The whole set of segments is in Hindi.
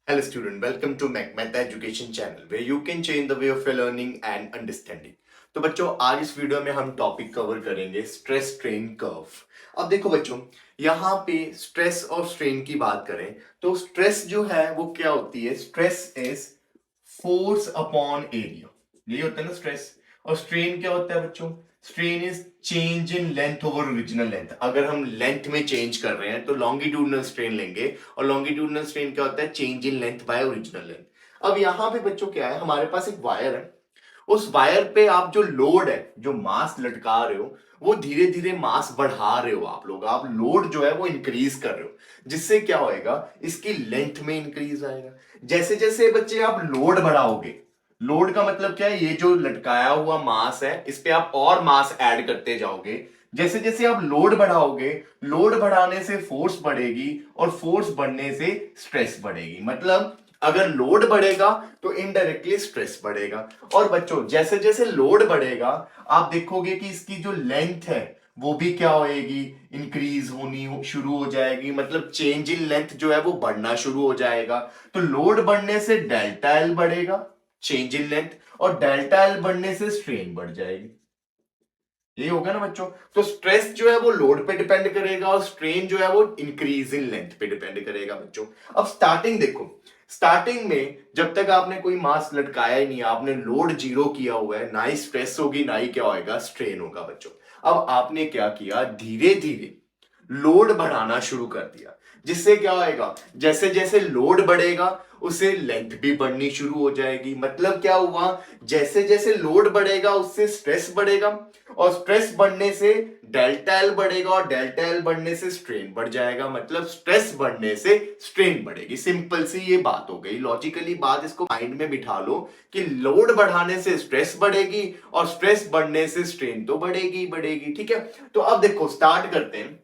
Hello student, welcome to MacMath Education channel where you can change the way of your learning and understanding. तो बच्चों आज इस वीडियो में हम टॉपिक कवर करेंगे स्ट्रेस स्ट्रेन कर्व। अब देखो बच्चों, यहाँ पे स्ट्रेस और स्ट्रेन की बात करें तो स्ट्रेस जो है वो क्या होती है, stress is force upon area, यही होता है ना स्ट्रेस। और स्ट्रेन क्या होता है बच्चों, strain is change in length over original length. अगर हम लेंथ में चेंज कर रहे हैं तो लॉन्गिट्यूडनल स्ट्रेन लेंगे, और लॉन्गिट्यूडनल स्ट्रेन क्या होता है, change in length bye original length. अब यहाँ पे बच्चों क्या है, हमारे पास एक वायर है, उस वायर पे आप जो लोड है, जो मास लटका रहे हो, वो धीरे धीरे मास बढ़ा रहे हो आप लोड जो है वो इंक्रीज कर रहे हो, जिससे क्या होएगा, इसकी लेंथ में इंक्रीज आएगा। जैसे जैसे बच्चे आप लोड बढ़ाओगे, लोड का मतलब क्या है, ये जो लटकाया हुआ मास है इस पे आप और मास ऐड करते जाओगे। जैसे जैसे आप लोड बढ़ाओगे, लोड बढ़ाने से फोर्स बढ़ेगी और फोर्स बढ़ने से स्ट्रेस बढ़ेगी। मतलब अगर लोड बढ़ेगा तो इनडायरेक्टली स्ट्रेस बढ़ेगा। और बच्चों जैसे जैसे लोड बढ़ेगा आप देखोगे कि इसकी जो लेंथ है वो भी क्या होएगी, इंक्रीज होनी शुरू हो जाएगी। मतलब चेंज इन लेंथ जो है वो बढ़ना शुरू हो जाएगा। तो लोड बढ़ने से डेल्टा एल बढ़ेगा, चेंज इन लेंथ, और डेल्टा एल बढ़ने से स्ट्रेन बढ़ जाएगी। यही होगा ना बच्चों। तो स्ट्रेस जो है वो लोड पे डिपेंड करेगा और स्ट्रेन जो है वो इंक्रीज इन लेंथ पे डिपेंड करेगा बच्चों। अब स्टार्टिंग देखो, स्टार्टिंग में जब तक आपने कोई मास लटकाया ही नहीं, आपने लोड जीरो किया हुआ है, ना ही स्ट्रेस होगी ना ही क्या होगा, स्ट्रेन होगा बच्चों। अब आपने क्या किया, धीरे धीरे लोड बढ़ाना शुरू कर दिया, जिससे क्या होएगा, जैसे जैसे लोड बढ़ेगा उससे लेंथ भी बढ़नी शुरू हो जाएगी। मतलब क्या हुआ, जैसे जैसे लोड बढ़ेगा उससे स्ट्रेस बढ़ेगा, और स्ट्रेस बढ़ने से डेल्टा एल बढ़ेगा, और डेल्टा एल बढ़ने से स्ट्रेन बढ़ जाएगा। मतलब स्ट्रेस बढ़ने से स्ट्रेन बढ़ेगी। सिंपल सी ये बात हो गई, लॉजिकली बात इसको माइंड में बिठा लो कि लोड बढ़ाने से स्ट्रेस बढ़ेगी और स्ट्रेस बढ़ने से स्ट्रेन तो बढ़ेगी बढ़ेगी। ठीक है, तो अब देखो स्टार्ट करते हैं।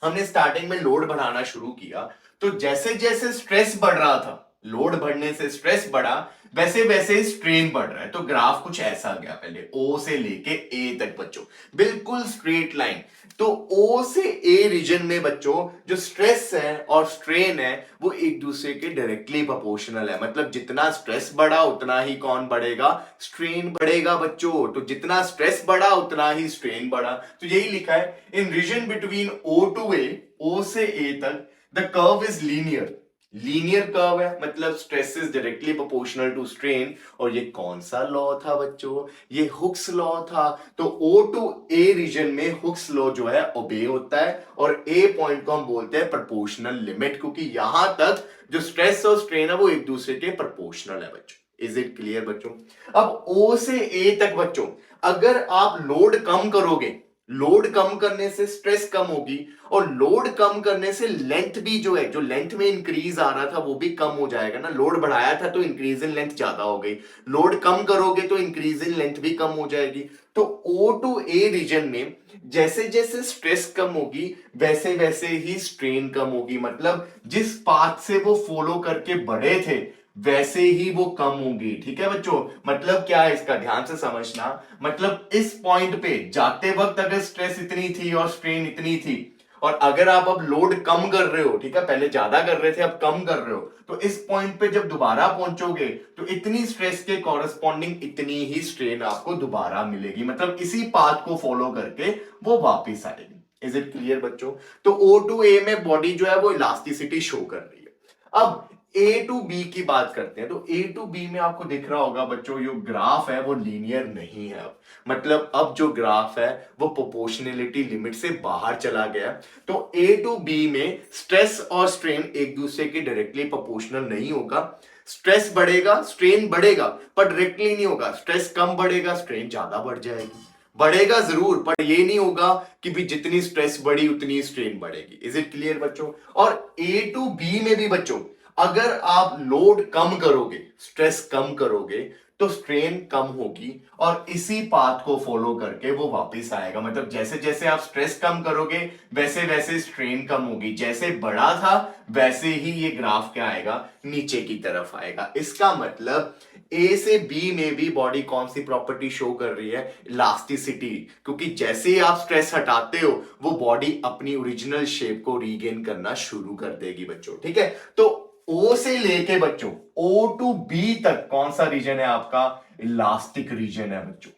हमने स्टार्टिंग में लोड बढ़ाना शुरू किया, तो जैसे जैसे स्ट्रेस बढ़ रहा था, लोड बढ़ने से स्ट्रेस बढ़ा, वैसे वैसे स्ट्रेन बढ़ रहा है। तो ग्राफ कुछ ऐसा गया, पहले ओ से लेके ए तक बच्चों, बिल्कुल स्ट्रेट लाइन। तो ओ से ए रीजन में बच्चों जो स्ट्रेस है और स्ट्रेन है वो एक दूसरे के डायरेक्टली प्रोपोर्शनल है। मतलब जितना स्ट्रेस बढ़ा उतना ही कौन बढ़ेगा, स्ट्रेन बढ़ेगा बच्चों। तो जितना स्ट्रेस बढ़ा उतना ही स्ट्रेन बढ़ा। तो यही लिखा है, in region between O to A, O से ए तक the curve is linear. Linear curve है, मतलब stress is directly proportional to strain. और ये कौन सा लॉ था बच्चों, ये हुक्स लॉ था। तो ओ टू ए रीजन में हुक्स लॉ जो है ओबे होता है, और ए पॉइंट को हम बोलते हैं प्रोपोर्शनल लिमिट, क्योंकि यहां तक जो स्ट्रेस और स्ट्रेन है वो एक दूसरे के प्रोपोर्शनल है बच्चों। इज इट क्लियर बच्चों। अब ओ से ए तक बच्चों, अगर आप लोड कम करोगे, लोड कम करने से स्ट्रेस कम होगी, और लोड कम करने से लेंथ भी जो है, जो लेंथ में इंक्रीज आ रहा था वो भी कम हो जाएगा ना। लोड बढ़ाया था तो इंक्रीज इन लेंथ ज्यादा हो गई, लोड कम करोगे तो इंक्रीज इन लेंथ भी कम हो जाएगी। तो ओ टू ए रीजन में जैसे जैसे स्ट्रेस कम होगी वैसे वैसे ही स्ट्रेन कम होगी। मतलब जिस पाथ से वो फॉलो करके बढ़े थे वैसे ही वो कम होगी। ठीक है बच्चों, मतलब क्या है इसका ध्यान से समझना। मतलब इस पॉइंट पे जाते वक्त अगर स्ट्रेस इतनी थी और स्ट्रेन इतनी थी, और अगर आप अब लोड कम कर रहे हो, ठीक है, पहले ज्यादा कर रहे थे अब कम कर रहे हो, तो इस पॉइंट पे जब दोबारा पहुंचोगे तो इतनी स्ट्रेस के कॉरेस्पॉन्डिंग इतनी ही स्ट्रेन आपको दोबारा मिलेगी। मतलब इसी पाथ को फॉलो करके वो वापिस आएगी। इज इट क्लियर बच्चों। तो ओ टू ए में बॉडी जो है वो इलास्टिसिटी शो कर रही है। अब ए टू बी की बात करते हैं, तो ए टू बी में आपको दिख रहा होगा बच्चों, जो ग्राफ है वो लीनियर नहीं है। अब मतलब अब जो ग्राफ है वो प्रोपोर्शनलिटी लिमिट से बाहर चला गया। तो ए टू बी में स्ट्रेस और स्ट्रेन एक दूसरे के डायरेक्टली प्रोपोर्शनल नहीं होगा। स्ट्रेस बढ़ेगा स्ट्रेन बढ़ेगा पर डायरेक्टली नहीं होगा। स्ट्रेस कम बढ़ेगा स्ट्रेन ज्यादा बढ़ जाएगी। बढ़ेगा जरूर पर ये नहीं होगा कि भी जितनी स्ट्रेस बढ़ी उतनी स्ट्रेन बढ़ेगी। इज इट क्लियर बच्चों। और ए टू बी में भी बच्चों, अगर आप लोड कम करोगे, स्ट्रेस कम करोगे, तो स्ट्रेन कम होगी, और इसी पाथ को फॉलो करके वो वापस आएगा। मतलब जैसे जैसे आप स्ट्रेस कम करोगे वैसे वैसे स्ट्रेन कम होगी। जैसे बढ़ा था वैसे ही ये ग्राफ क्या आएगा, नीचे की तरफ आएगा। इसका मतलब ए से बी में भी बॉडी कौन सी प्रॉपर्टी शो कर रही है, इलास्टिसिटी। क्योंकि जैसे ही आप स्ट्रेस हटाते हो वो बॉडी अपनी ओरिजिनल शेप को रीगेन करना शुरू कर देगी बच्चों। ठीक है, तो ओ से लेके बच्चों ओ टू बी तक कौन सा रीजन है आपका? इलास्टिक रीजन है बच्चों।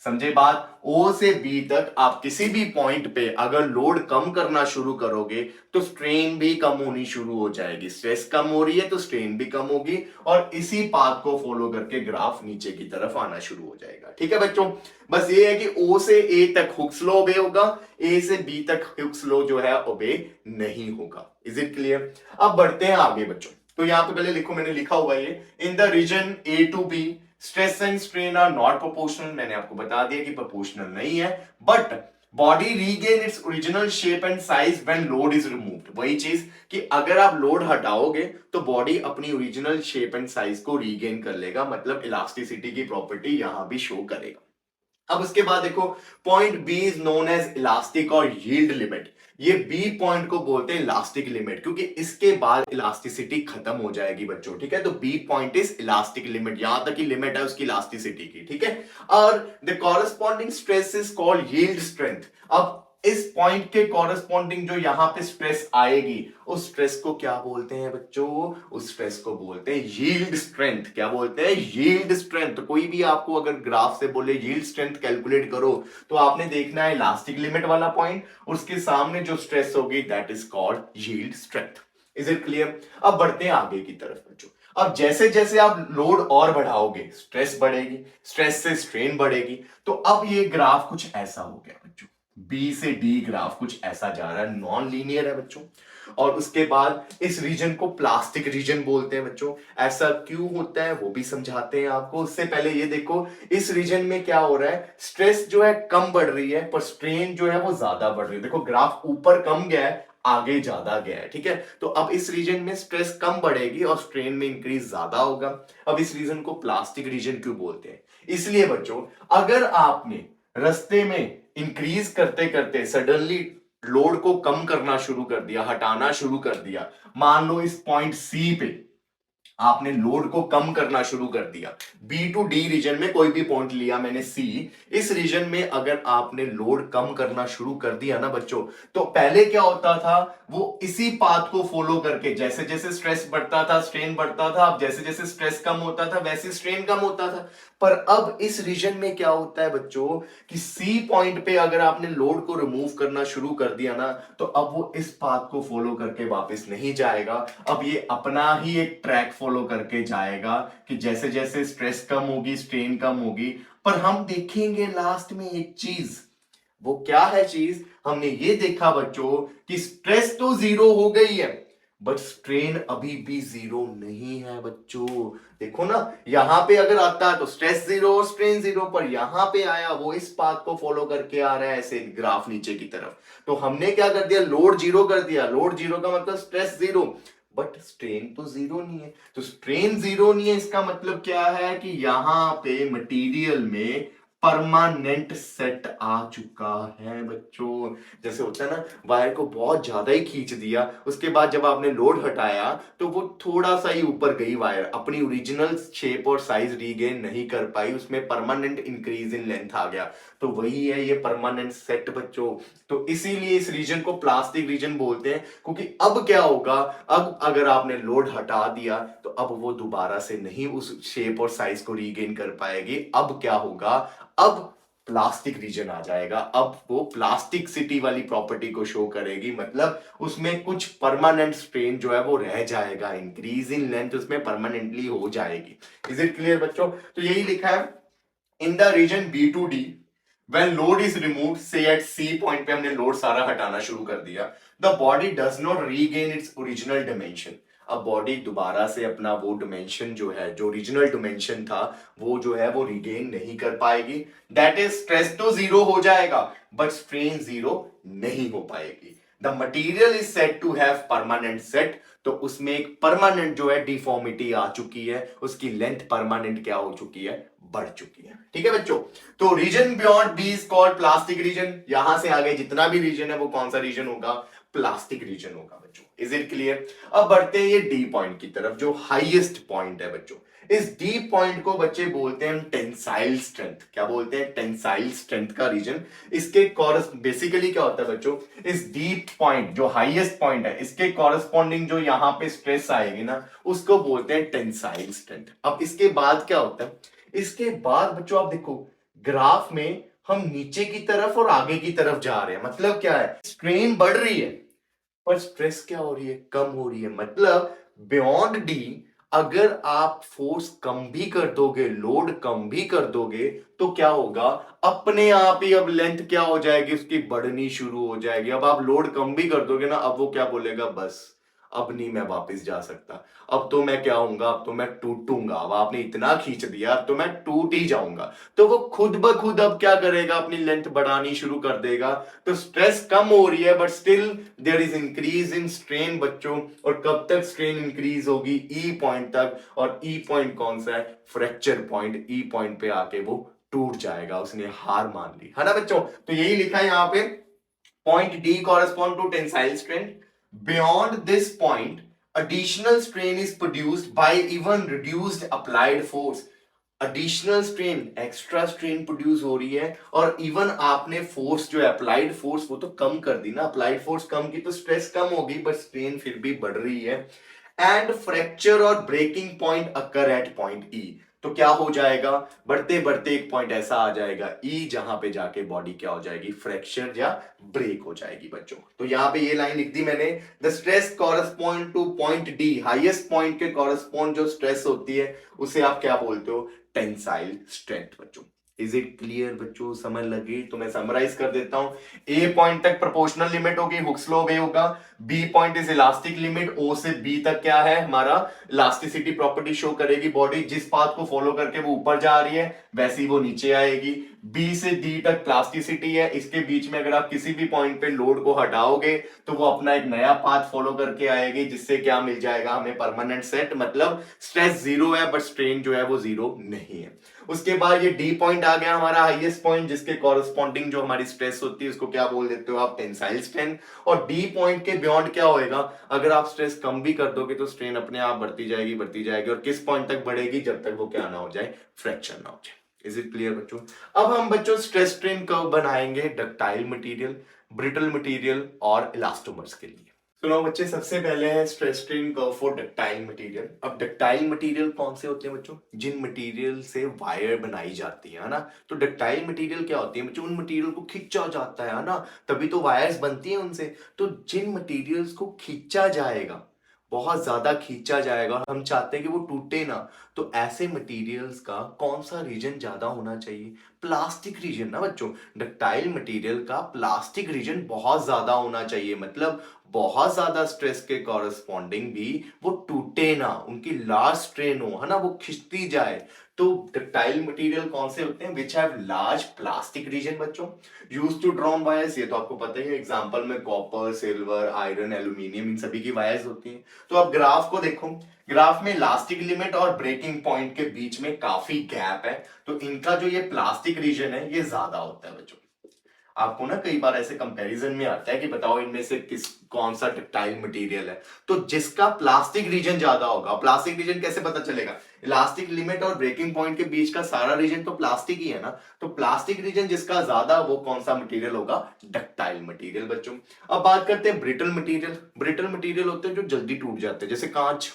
समझे बात? ओ से बी तक आप किसी भी पॉइंट पे अगर लोड कम करना शुरू करोगे तो स्ट्रेन भी कम होनी शुरू हो जाएगी। स्ट्रेस कम हो रही है तो स्ट्रेन भी कम होगी, और इसी पाथ को फॉलो करके ग्राफ नीचे की तरफ आना शुरू हो जाएगा। ठीक है बच्चों, बस ये है कि ओ से ए तक हुक्स लॉ ओबे होगा, ए से बी तक हुक्स लॉ जो है ओबे नहीं होगा। Is it clear? अब बढ़ते हैं आगे बच्चों। तो यहां पे पहले लिखो, मैंने लिखा हुआ ये, in the region A to B stress and strain are not proportional. मैंने आपको बता दिया कि प्रोपोर्शनल नहीं है, but body regain its original shape and size when load is removed. वही चीज कि अगर आप लोड हटाओगे तो बॉडी अपनी ओरिजिनल शेप एंड साइज को रीगेन कर लेगा, मतलब इलास्टिसिटी की प्रॉपर्टी यहां भी शो करेगा। अब उसके बाद देखो, point B is known as elastic और यील्ड लिमिट। ये बी पॉइंट को बोलते हैं इलास्टिक लिमिट, क्योंकि इसके बाद इलास्टिसिटी खत्म हो जाएगी बच्चों। ठीक है, तो B point is elastic limit, यहां तक की लिमिट है उसकी इलास्टिसिटी की। ठीक है, और the corresponding stress is called yield strength. अब इस पॉइंट के कॉरेस्पॉन्डिंग जो यहां पे स्ट्रेस आएगी, उस स्ट्रेस को क्या बोलते हैं बच्चों? उस स्ट्रेस को बोलते हैं यील्ड स्ट्रेंथ। क्या बोलते हैं? Yield strength. तो कोई भी आपको अगर ग्राफ से बोले यील्ड स्ट्रेंथ कैलकुलेट करो, तो आपने देखना है इलास्टिक लिमिट वाला पॉइंट, उसके सामने जो स्ट्रेस होगी that is called yield strength. Is it clear? अब बढ़ते हैं आगे की तरफ बच्चों। अब जैसे जैसे आप लोड और बढ़ाओगे स्ट्रेस बढ़ेगी, स्ट्रेस से स्ट्रेन बढ़ेगी, तो अब ये ग्राफ कुछ ऐसा हो गया बच्चों। बी से डी ग्राफ कुछ ऐसा जा रहा है, नॉन लीनियर है बच्चों। और उसके बाद इस रीजन को प्लास्टिक रीजन बोलते हैं बच्चों। ऐसा क्यों होता है वो भी समझाते हैं आपको। उससे पहले ये देखो, इस रीजन में क्या हो रहा है, स्ट्रेस जो है कम बढ़ रही है पर स्ट्रेन जो है वो ज्यादा बढ़ रही है। देखो ग्राफ ऊपर कम गया है, आगे ज्यादा गया है। ठीक है, तो अब इस रीजन में स्ट्रेस कम बढ़ेगी और स्ट्रेन में इंक्रीज ज्यादा होगा। अब इस रीजन को प्लास्टिक रीजन क्यों बोलते हैं? इसलिए बच्चों, अगर आपने रास्ते में इंक्रीज करते करते सडनली लोड को कम करना शुरू कर दिया, हटाना शुरू कर दिया, मान लो इस पॉइंट सी पे आपने लोड को कम करना शुरू कर दिया, बी टू डी रीजन में कोई भी पॉइंट लिया मैंने सी, इस रीजन में अगर आपने लोड कम करना शुरू कर दिया ना बच्चों, तो पहले क्या होता था, वो इसी पाथ को फॉलो करके जैसे जैसे स्ट्रेस बढ़ता था स्ट्रेन बढ़ता था, अब जैसे जैसे स्ट्रेस कम होता था वैसे स्ट्रेन कम होता था। पर अब इस रीजन में क्या होता है बच्चों कि सी पॉइंट पे अगर आपने लोड को रिमूव करना शुरू कर दिया ना, तो अब वो इस पाथ को फॉलो करके वापस नहीं जाएगा। अब ये अपना ही एक ट्रैक फॉलो करके जाएगा कि जैसे जैसे स्ट्रेस कम होगी स्ट्रेन कम होगी। पर हम देखेंगे लास्ट में एक चीज, वो क्या है चीज? हमने ये देखा बच्चों कि स्ट्रेस तो जीरो हो गई है बट स्ट्रेन अभी भी जीरो नहीं है बच्चों। देखो ना, यहां पे अगर आता है तो स्ट्रेस जीरो और स्ट्रेन जीरो, पर यहां पे आया वो इस पाथ को फॉलो करके आ रहा है ऐसे ग्राफ नीचे की तरफ। तो हमने क्या कर दिया, लोड जीरो कर दिया। लोड जीरो का मतलब स्ट्रेस जीरो, बट स्ट्रेन तो जीरो नहीं है। तो स्ट्रेन जीरो नहीं है, इसका मतलब क्या है कि यहां पे मटेरियल में परमानेंट सेट आ चुका है बच्चों। जैसे होता है ना, वायर को बहुत ज्यादा ही खींच दिया, उसके बाद जब आपने लोड हटाया तो वो थोड़ा सा ही ऊपर गई, वायर अपनी ओरिजिनल शेप और साइज रीगेन नहीं कर पाई, उसमें परमानेंट इंक्रीज इन लेंथ आ गया। तो वही है ये परमानेंट सेट बच्चों। तो इसीलिए इस रीजन को प्लास्टिक रीजन बोलते हैं, क्योंकि अब क्या होगा, अब अगर आपने लोड हटा दिया तो अब वो दोबारा से नहीं उस शेप और साइज को रीगेन कर पाएगी। अब क्या होगा, अब प्लास्टिक रीजन आ जाएगा। अब वो प्लास्टिक सिटी वाली प्रॉपर्टी को शो करेगी, मतलब उसमें कुछ परमानेंट स्ट्रेन जो है वो रह जाएगा, इंक्रीज इन लेंथ उसमें परमानेंटली हो जाएगी। इज इट क्लियर बच्चों? तो यही लिखा है, in the region B to D when load is removed, say at C point पे हमने लोड सारा हटाना शुरू कर दिया, the body does not regain its original dimension। अब बॉडी दोबारा से अपना वो डिमेंशन जो है, जो ओरिजिनल डिमेंशन था, वो जो है वो रिगेन नहीं कर पाएगी। दैट इज स्ट्रेस तो जीरो हो जाएगा बट स्ट्रेन जीरो नहीं हो पाएगी। The material is set to have permanent set, तो उसमें एक परमानेंट जो है डिफॉर्मिटी आ चुकी है, उसकी लेंथ परमानेंट क्या हो चुकी है, बढ़ चुकी है। ठीक है बच्चों, तो region beyond B is called plastic region. यहां से आगे जितना भी रीजन है वो कौन सा रीजन होगा, प्लास्टिक रीजन होगा बच्चों। Is it clear? अब बढ़ते हैं ये डी पॉइंट की तरफ, जो हाईएस्ट पॉइंट है बच्चों। इस डी पॉइंट को बच्चे बोलते हैं टेंसाइल स्ट्रेंथ। क्या बोलते हैं? टेंसाइल स्ट्रेंथ का रीजन। इसके बेसिकली क्या होता है बच्चों, इस डीप पॉइंट जो हाईएस्ट पॉइंट है, इसके कॉरस्पॉन्डिंग जो यहां पे स्ट्रेस आएगी ना, उसको बोलते हैं टेंसाइल स्ट्रेंथ। अब इसके बाद क्या होता है? इसके बाद बच्चों आप देखो ग्राफ में हम नीचे की तरफ और आगे की तरफ जा रहे हैं। मतलब क्या है? स्ट्रेन बढ़ रही है पर स्ट्रेस क्या हो रही है? कम हो रही है। मतलब बियॉन्ड डी अगर आप फोर्स कम भी कर दोगे, लोड कम भी कर दोगे, तो क्या होगा? अपने आप ही अब लेंथ क्या हो जाएगी? उसकी बढ़नी शुरू हो जाएगी। अब आप लोड कम भी कर दोगे ना, अब वो क्या बोलेगा? बस अब नहीं मैं वापस जा सकता, अब तो मैं क्या होऊंगा? अब तो मैं टूटूंगा। अब आपने इतना खींच दिया, अब तो मैं टूट ही जाऊंगा। तो वो खुद ब खुद अब क्या करेगा? अपनी लेंथ बढ़ानी शुरू कर देगा। तो स्ट्रेस कम हो रही है but still there is increase in strain बच्चों। और कब तक स्ट्रेन इंक्रीज होगी? ई पॉइंट तक। और ई पॉइंट कौन सा है? Fracture point. ई पॉइंट पे आके वो टूट जाएगा, उसने हार मान ली, है ना बच्चों? तो यही लिखा है यहां पे, point D correspond to tensile strength. Beyond this point additional strain is produced by even reduced applied force। Additional strain, extra strain produce हो रही है, और इवन आपने फोर्स जो है अप्लाइड फोर्स वो तो कम कर दी ना। अप्लाइड फोर्स कम की तो स्ट्रेस कम होगी, बट स्ट्रेन फिर भी बढ़ रही है। एंड फ्रैक्चर और breaking point occur at point E. तो क्या हो जाएगा? बढ़ते बढ़ते एक पॉइंट ऐसा आ जाएगा ई, जहां पे जाके बॉडी क्या हो जाएगी? फ्रैक्चर या ब्रेक हो जाएगी बच्चों। तो यहां पे ये लाइन लिख दी मैंने, the stress correspond to point D. Highest point के कॉरेस्पॉन्ड जो स्ट्रेस होती है उसे आप क्या बोलते हो? टेंसाइल स्ट्रेंथ बच्चों। इज इट क्लियर बच्चों? समझ लगी? तो मैं समराइज कर देता हूं। ए पॉइंट तक प्रोपोर्शनल लिमिट होगी, हुक्स लॉ वे होगा। B point is elastic limit. O से बी तक क्या है हमारा? इलास्टिसिटी प्रॉपर्टी शो करेगी बॉडी। जिस पाथ को फॉलो करके वो ऊपर जा रही है वैसी वो नीचे आएगी। बी से डी तक प्लास्टिसिटी है। इसके बीच में अगर आप किसी भी पॉइंट पे लोड को हटाओगे तो वो अपना एक नया पाथ फॉलो करके आएगी, जिससे क्या मिल जाएगा हमें? Permanent set. मतलब स्ट्रेस जीरो है बट स्ट्रेन जो है वो जीरो नहीं है। उसके बाद ये डी पॉइंट आ गया हमारा हाईएस्ट पॉइंट, जिसके कॉरेस्पॉन्डिंग जो हमारी स्ट्रेस होती है उसको क्या बोल देते हो आप? Tensile strength. और डी पॉइंट के बियॉन्ड क्या होएगा? अगर आप स्ट्रेस कम भी कर दोगे तो स्ट्रेन अपने आप बढ़ती जाएगी, बढ़ती जाएगी। और किस पॉइंट तक बढ़ेगी? जब तक वो क्या ना हो जाए? फ्रैक्चर ना हो जाए। इज इट क्लियर बच्चों? अब हम बच्चों स्ट्रेस स्ट्रेन कर्व बनाएंगे डक्टाइल मटेरियल, ब्रिटल मटेरियल और इलास्टोमर्स के लिए। सुनो बच्चे, सबसे पहले है stress strain curve for ductile material. अब डक्टाइल मटेरियल कौन से होते हैं बच्चों? जिन मटेरियल से वायर बनाई जाती है ना। तो डक्टाइल मटेरियल क्या होती है बच्चों? उन मटेरियल को खींचा जाता है ना, तभी तो वायर्स बनती हैं उनसे। तो जिन मटेरियल्स को खींचा जाएगा, बहुत ज्यादा खींचा जाएगा और हम चाहते हैं कि वो टूटे ना, तो ऐसे मटेरियल्स का कौन सा रीजन ज्यादा होना चाहिए? प्लास्टिक रीजन ना बच्चों। डक्टाइल मटेरियल का प्लास्टिक रीजन बहुत ज्यादा होना चाहिए। मतलब बहुत ज्यादा स्ट्रेस के कॉरेस्पॉन्डिंग भी वो टूटे ना, उनकी लार्ज स्ट्रेन हो, है ना, वो खिंचती जाए। तो डक्टाइल मटेरियल कौन से होते हैं? Which have large plastic region बच्चों। यूज टू ड्रॉन वायर्स, ये तो आपको पता ही है। एग्जांपल में कॉपर, सिल्वर, आयरन, एल्यूमिनियम, इन सभी की वायर्स होती हैं। तो अब ग्राफ को देखो, ग्राफ में इलास्टिक लिमिट और ब्रेकिंग पॉइंट के बीच में काफी गैप है। तो इनका जो ये प्लास्टिक रीजन है ये ज्यादा होता है बच्चों। आपको ना कई बार ऐसे कंपैरिजन में आता है कि बताओ इनमें से किस कौन सा टेक्टाइल मटेरियल है। तो जिसका प्लास्टिक रीजन ज्यादा होगा, प्लास्टिक रीजन कैसे पता चलेगा? इलास्टिक लिमिट और ब्रेकिंग पॉइंट के बीच का सारा रीजन तो प्लास्टिक ही है ना। तो प्लास्टिक रीजन जिसका ज्यादा, वो कौन सा मटेरियल होगा? डक्टाइल मटेरियल बच्चों। अब बात करते हैं ब्रिटल मटेरियल। ब्रिटल मटेरियल होते हैं जो जल्दी टूट जाते हैं, जैसे कांच,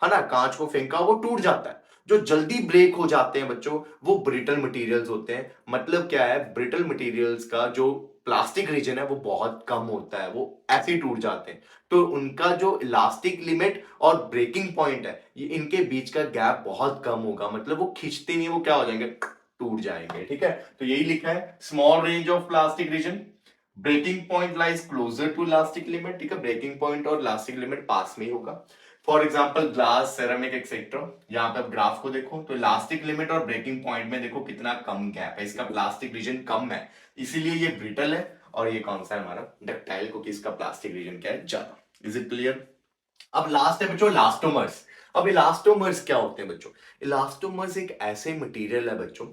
है ना। कांच को फेंका वो टूट जाता है। जो जल्दी ब्रेक हो जाते हैं बच्चों वो ब्रिटल मटेरियल्स होते हैं। मतलब क्या है? ब्रिटल मटेरियल्स का जो प्लास्टिक रीजन है वो बहुत कम होता है, वो ऐसे ही टूट जाते हैं। तो उनका जो इलास्टिक लिमिट और ब्रेकिंग पॉइंट है, ये इनके बीच का गैप बहुत कम होगा। मतलब वो खींचते नहीं, वो क्या हो जाएंगे? टूट जाएंगे। ठीक है, तो यही लिखा है, small range of plastic region, breaking point lies closer to elastic limit. ठीक है, ब्रेकिंग पॉइंट और इलास्टिक लिमिट पास में ही होगा। For example glass, ceramic etcetera. यहाँ पे आप ग्राफ को देखो तो इलास्टिक लिमिट और ब्रेकिंग पॉइंट में देखो कितना कम गैप है, इसका प्लास्टिक रीजन कम है, इसीलिए ये ब्रिटल है। और ये कौन सा है हमारा? डक्टाइल, क्योंकि इसका प्लास्टिक रीजन क्या है? ज्यादा। Is it clear? अब लास्ट है बच्चों इलास्टोमर्स। अब इलास्टोमर्स क्या होते हैं बच्चों? इलास्टोमर्स एक ऐसे मटेरियल है बच्चों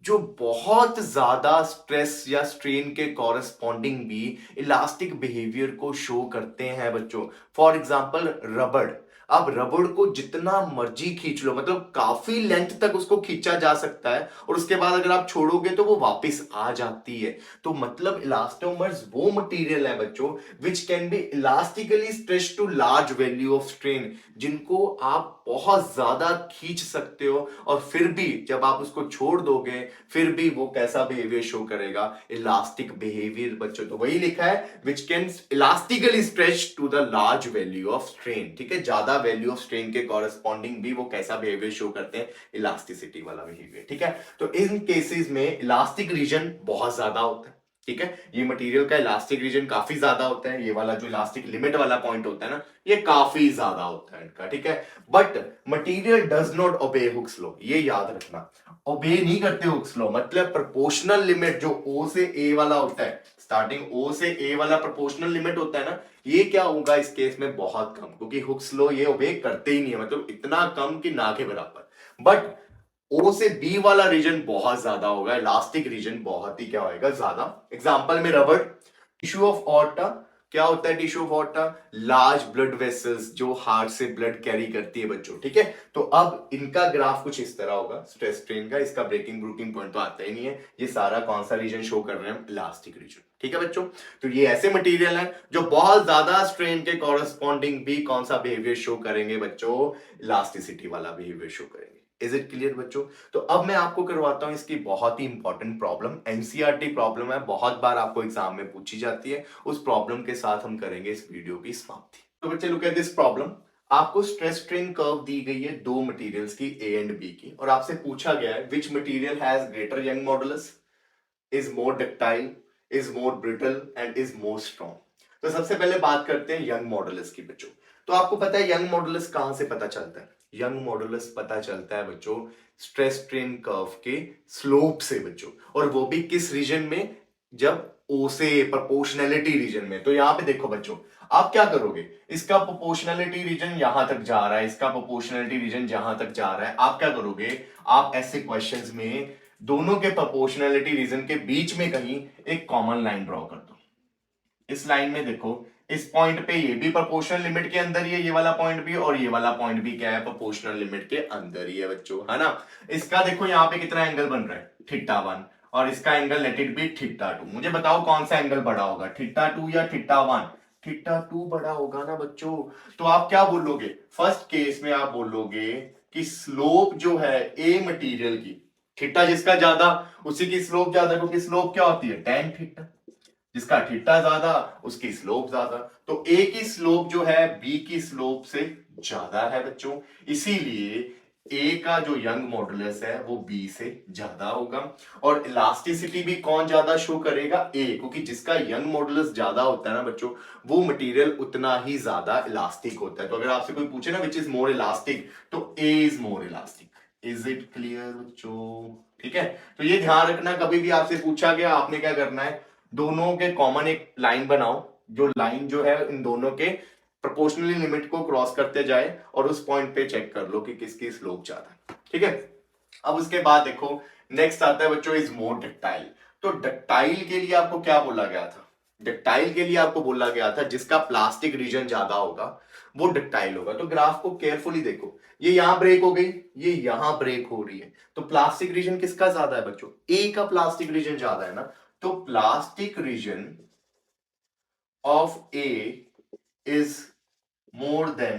जो बहुत ज्यादा स्ट्रेस या स्ट्रेन के कॉरेस्पॉन्डिंग भी इलास्टिक बिहेवियर को शो करते हैं बच्चों। फॉर एग्जाम्पल रबड़। अब रबड़ को जितना मर्जी खींच लो, मतलब काफी लेंथ तक उसको खींचा जा सकता है और उसके बाद अगर आप छोड़ोगे तो वो वापस आ जाती है। तो मतलब इलास्टोमर्स वो मटेरियल है बच्चों which can be elastically stretch to large value of strain, जिनको आप बहुत ज्यादा खींच सकते हो और फिर भी जब आप उसको छोड़ दोगे फिर भी वो कैसा बिहेवियर शो करेगा, इलास्टिक बिहेवियर बच्चों। तो वही लिखा है which can elastically stretch to the large value of strain. ठीक है, ज्यादा वैल्यू ऑफ स्ट्रेन के कॉरेस्पॉन्डिंग भी वो कैसा बिहेवियर शो करते हैं, इलास्टिसिटी वाला बिहेवियर। ठीक है, तो इन केसेस में इलास्टिक रीजन बहुत ज्यादा होता है। ठीक है, ये मटेरियल का इलास्टिक रीजन काफी ज्यादा होता है, ये वाला जो इलास्टिक लिमिट वाला पॉइंट होता है ना, ये काफी ज्यादा होता है इनका। ठीक है, but material does not obey Hooke's law, ये याद रखना, ओबे नहीं करते हुक्स लॉ। मतलब प्रोपोर्शनल लिमिट जो ओ से ए वाला होता है, स्टार्टिंग ओ से ए वाला प्रोपोर्शनल लिमिट होता है ना, ये क्या होगा इस केस में बहुत कम, क्योंकि हुक्स लॉ ये ओबे करते ही नहीं है, मतलब इतना कम कि ना के बराबर। बट ओ से बी वाला रीजन बहुत ज्यादा होगा, इलास्टिक रीजन बहुत ही क्या होगा ज्यादा। एग्जांपल में रबड़। टिश्यू ऑफ ऑर्टा, क्या होता है tissue of aorta? Large blood vessels जो हार्ट से ब्लड कैरी करती है बच्चों। ठीक है, तो अब इनका ग्राफ कुछ इस तरह होगा स्ट्रेस स्ट्रेन का। इसका ब्रेकिंग ब्रूकिंग पॉइंट तो आता ही नहीं है, ये सारा कौन सा रीजन शो कर रहे हैं? Elastic region. ठीक है बच्चों, तो ये ऐसे मटेरियल है जो बहुत ज्यादा स्ट्रेन के कॉरेस्पॉन्डिंग भी कौन सा बिहेवियर शो करेंगे बच्चों? इलास्टिसिटी वाला बिहेवियर शो करेंगे। इज इट क्लियर बच्चों? तो अब मैं आपको करवाता हूं इसकी बहुत ही इंपॉर्टेंट प्रॉब्लम, एनसीईआरटी प्रॉब्लम है, बहुत बार आपको एग्जाम में पूछी जाती है। उस प्रॉब्लम के साथ हम करेंगे इस वीडियो की समाप्ति। तो बच्चे लुक एट दिस प्रॉब्लम। आपको स्ट्रेस स्ट्रेन कर्व दी गई है दो मटेरियल्स की, ए एंड बी की, और आपसे पूछा गया है which material has greater young modulus, is more ductile, is more brittle and is more strong. तो सबसे पहले बात करते हैं यंग मॉडुलस की बच्चों। तो आपको पता है यंग मॉडुलस कहां से पता चलता है? यंग मॉडुलस पता चलता है बच्चों स्ट्रेस स्ट्रेन कर्व के स्लोप से बच्चों, और वो भी किस रीजन में? जब ओ से प्रोपोर्शनैलिटी रीजन में। तो यहां पे देखो बच्चों, आप क्या करोगे, इसका प्रोपोर्शनैलिटी रीजन यहां तक जा रहा है, इसका प्रोपोर्शनैलिटी रीजन जहां तक जा रहा है, आप क्या करोगे, आप ऐसे क्वेश्चंस में दोनों के प्रोपोर्शनैलिटी रीजन के बीच में कहीं एक कॉमन लाइन ड्रॉ कर दो। इस लाइन में देखो, इस पॉइंट पे ये भी प्रोपोर्शनल लिमिट के अंदर ही है, ये वाला पॉइंट भी, और ये वाला पॉइंट भी क्या है? प्रोपोर्शनल लिमिट के अंदर ही है बच्चों, है ना। इसका देखो यहाँ पे कितना एंगल बन रहा है, थीटा 1, और इसका angle let it be theta 2। मुझे बताओ कौन सा एंगल बड़ा होगा, थीटा 2 या थीटा 1? थीटा 2 बड़ा होगा ना बच्चों। तो आप क्या बोलोगे, फर्स्ट केस में आप बोलोगे कि स्लोप जो है ए मटेरियल की, थीटा जिसका ज्यादा उसी की स्लोप ज्यादा, क्योंकि स्लोप क्या होती है? tan theta. जिसका थीटा ज्यादा उसकी स्लोप ज्यादा, तो ए की स्लोप जो है बी की स्लोप से ज्यादा है बच्चों, इसीलिए ए का जो यंग मॉडुलस है वो बी से ज्यादा होगा। और इलास्टिसिटी भी कौन ज्यादा शो करेगा? ए, क्योंकि जिसका यंग मॉडुलस ज्यादा होता है ना बच्चों, वो मटेरियल उतना ही ज्यादा इलास्टिक होता है। तो अगर आपसे कोई पूछे ना विच इज मोर इलास्टिक, तो A is more elastic. Is it clear बच्चों? ठीक है, तो ये ध्यान रखना, कभी भी आपसे पूछा गया आपने क्या करना है, दोनों के कॉमन एक लाइन बनाओ, जो लाइन जो है इन दोनों के प्रोपोर्शनली लिमिट को क्रॉस करते जाए, और उस पॉइंट पे चेक कर लो कि किसकी स्लोप ज्यादा है। ठीक है, अब उसके बाद देखो नेक्स्ट आता है बच्चों इज मोर डक्टाइल। तो डक्टाइल के लिए आपको क्या बोला गया था? डक्टाइल के लिए आपको बोला गया था जिसका प्लास्टिक रीजन ज्यादा होगा वो डक्टाइल होगा। तो ग्राफ को केयरफुली देखो, ये यहां ब्रेक हो गई, ये यहां ब्रेक हो रही है, तो प्लास्टिक रीजन किसका ज्यादा है बच्चों? ए का प्लास्टिक रीजन ज्यादा है ना। तो plastic region of A is more than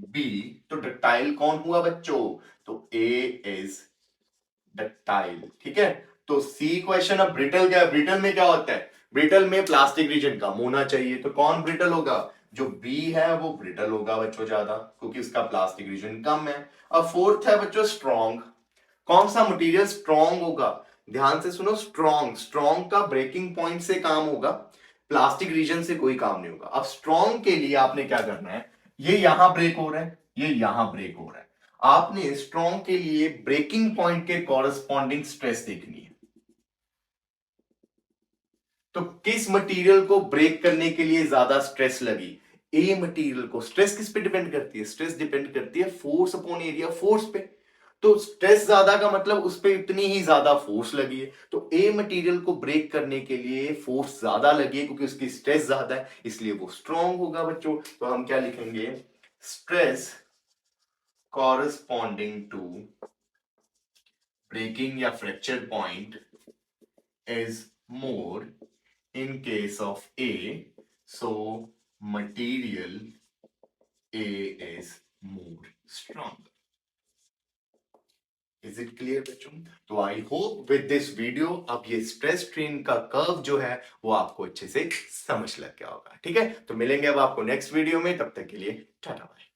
B, तो डक्टाइल कौन हुआ बच्चों? तो ए इज डक्टाइल। ठीक है, तो सी क्वेश्चन। अब ब्रिटल क्या है? ब्रिटल में क्या होता है? ब्रिटल में प्लास्टिक रीजन कम होना चाहिए, तो कौन ब्रिटल होगा? जो बी है वो ब्रिटल होगा बच्चों ज्यादा, क्योंकि उसका प्लास्टिक रीजन कम है। अब फोर्थ है बच्चों स्ट्रॉन्ग। कौन सा मटेरियल स्ट्रॉन्ग होगा? ध्यान से सुनो, स्ट्रॉन्ग, स्ट्रॉन्ग का ब्रेकिंग पॉइंट से काम होगा, प्लास्टिक रीजन से कोई काम नहीं होगा। अब स्ट्रॉन्ग के लिए आपने क्या करना है, ये यहां ब्रेक हो रहा है, ये यहां ब्रेक हो रहा है, आपने स्ट्रॉन्ग के लिए ब्रेकिंग पॉइंट के कॉरेस्पॉन्डिंग स्ट्रेस देखनी है। तो किस मटेरियल को ब्रेक करने के लिए ज्यादा स्ट्रेस लगी? ए मटेरियल को। स्ट्रेस किस पे डिपेंड करती है? स्ट्रेस डिपेंड करती है फोर्स अपॉन एरिया फोर्स पे। तो स्ट्रेस ज्यादा का मतलब उस पर इतनी ही ज्यादा फोर्स लगी है, तो ए मटेरियल को ब्रेक करने के लिए फोर्स ज्यादा लगी है क्योंकि उसकी स्ट्रेस ज्यादा है, इसलिए वो स्ट्रांग होगा बच्चों। तो हम क्या लिखेंगे, स्ट्रेस कॉरस्पॉन्डिंग टू ब्रेकिंग या fracture point is more in case of A, so material A is more strong. Is it clear बच्चों? तो I hope with this video अब ये स्ट्रेस स्ट्रेन का कर्व जो है वो आपको अच्छे से समझ लग गया होगा। ठीक है, तो मिलेंगे अब आपको नेक्स्ट वीडियो में, तब तक के लिए टाटा बाय।